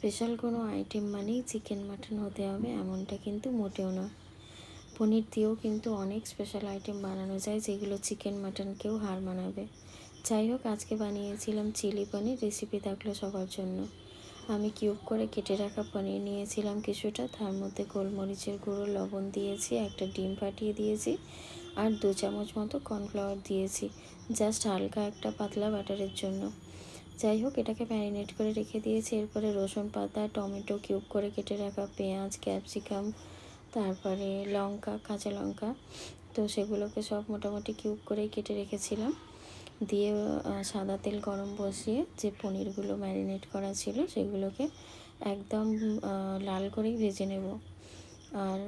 Special কোনো item মানেই chicken mutton হতে হবে এমনটা কিন্তু মোটেও নয়। পনির দিয়েও কিন্তু অনেক স্পেশাল আইটেম বানানো যায় যেগুলো চিকেন মাটনকেও হার মানাবে। যাই হোক, আজকে বানিয়েছিলাম চিলি পনির। রেসিপি থাকলো সবার জন্য। আমি কিউব করে কেটে রাখা পনির নিয়েছিলাম কিছুটা, তার মধ্যে গোলমরিচের গুঁড়ো, লবণ দিয়েছি, একটা ডিম ফাটিয়ে দিয়েছি আর 2 চামচ মতো কর্নফ্লাওয়ার দিয়েছি, জাস্ট হালকা একটা পাতলা ব্যাটারের জন্য। যাই হোক, এটাকে ম্যারিনেট করে রেখে দিয়েছি। এরপরে রসুন পাতা, টমেটো, কিউব করে কেটে রাখা পেঁয়াজ, ক্যাপসিকাম, তারপরে লঙ্কা, কাঁচা লঙ্কা, তো সেগুলোকে সব মোটামুটি কিউব করেই কেটে রেখেছিলাম। দিয়ে সাদা তেল গরম বসিয়ে যে পনিরগুলো ম্যারিনেট করা ছিল সেগুলোকে একদম লাল করেই ভেজে নেব। আর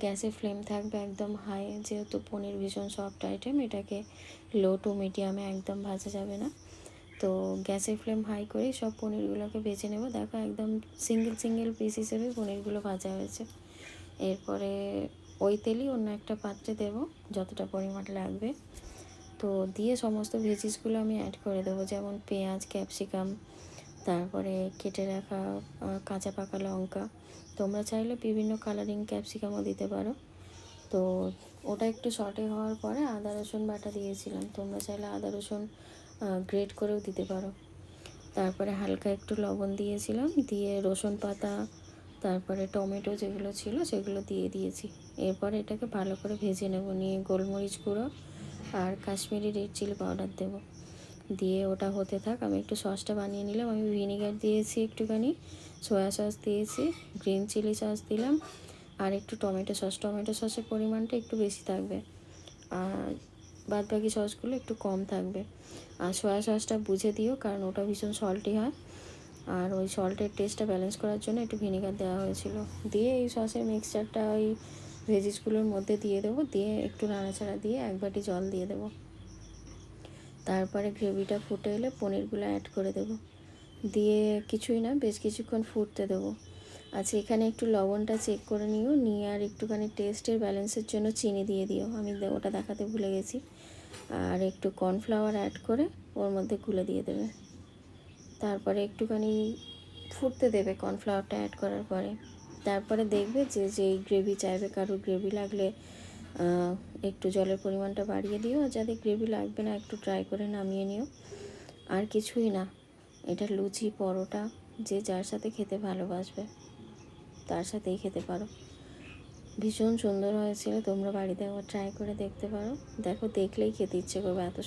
গ্যাসের ফ্লেম থাকবে একদম হাই, যেহেতু পনির ভীষণ সফট আইটেম, এটাকে লো টু মিডিয়ামে একদম ভাজা যাবে না। তো গ্যাসের ফ্লেম হাই করেই সব পনিরগুলোকে ভেজে নেব। দেখো, একদম সিঙ্গেল সিঙ্গেল পিস হিসেবে পনিরগুলো ভাজা হয়েছে। এরপরে ওই তেলই অন্য একটা পাত্রে দেব যতটা পরিমাণ লাগবে। তো দিয়ে সমস্ত ভেজিসগুলো আমি অ্যাড করে দেবো, যেমন পেঁয়াজ, ক্যাপসিকাম, তারপরে কেটে রাখা কাঁচা পাকা লঙ্কা। তোমরা চাইলে বিভিন্ন কালারিং ক্যাপসিকামও দিতে পারো। তো ওটা একটু সটে হওয়ার পরে আদা রসুন বাটা দিয়েছিলাম। তোমরা চাইলে আদা রসুন গ্রেট করেও দিতে পারো। তারপরে হালকা একটু লবণ দিয়েছিলাম, দিয়ে রসুন পাতা, তারপরে টমেটো যেগুলো ছিল সেগুলো দিয়ে দিয়েছি। এরপর এটাকে ভালো করে ভেজে নেব। নিয়ে গোলমরিচ গুঁড়ো আর কাশ্মীরি রেড চিলি পাউডার দেবো। দিয়ে ওটা হতে থাক। আমি একটু সসটা বানিয়ে নিলাম। আমি ভিনিগার দিয়েছি, একটুখানি সয়া সস দিয়েছি, গ্রিন চিলি সস দিলাম আর একটু টমেটো সস। টমেটো সসের পরিমাণটা একটু বেশি থাকবে আর বাদবাকি সসগুলো একটু কম থাকবে। আর সয়া সসটা বুঝে দিও, কারণ ওটা ভীষণ সল্টি হয়। আর ওই সল্টের টেস্টটা ব্যালেন্স করার জন্য একটু ভিনিগার দেওয়া হয়েছিল। দিয়ে এই সসের মিক্সচারটা ওই ভেজিসগুলোর মধ্যে দিয়ে দেবো। দিয়ে একটু নাড়াচাড়া দিয়ে 1 বাটি জল দিয়ে দেবো। তারপরে গ্রেভিটা ফুটে এলে পনিরগুলো অ্যাড করে দেবো। দিয়ে কিছুই না, বেশ কিছুক্ষণ ফুটতে দেবো। আচ্ছা, এখানে একটু লবণটা চেক করে নিও, নিয়ে আর একটুখানি টেস্টের ব্যালেন্সের জন্য চিনি দিয়ে দিও। আমি ওটা দেখাতে ভুলে গেছি। আর একটু কর্নফ্লাওয়ার অ্যাড করে ওর মধ্যে গুলে দিয়ে দেবে। তারপরে একটুখানি ফুটতে দেবে কর্নফ্লাওয়ারটা অ্যাড করার পরে। তারপরে দেখবে যে যেই গ্রেভি চাইবে, কারোর গ্রেভি লাগলে একটু জলের পরিমাণটা বাড়িয়ে দিও, আর যাদের গ্রেভি লাগবে না একটু ট্রাই করে নামিয়ে নিও। আর কিছুই না, এটা লুচি, পরোটা, যে যার সাথে খেতে ভালোবাসবে তার সাথেই খেতে পারো। ভীষণ সুন্দর হয়েছিল। তোমরা বাড়িতে একবার ট্রাই করে দেখতে পারো। দেখো, দেখলেই খেতে ইচ্ছে করবে, এত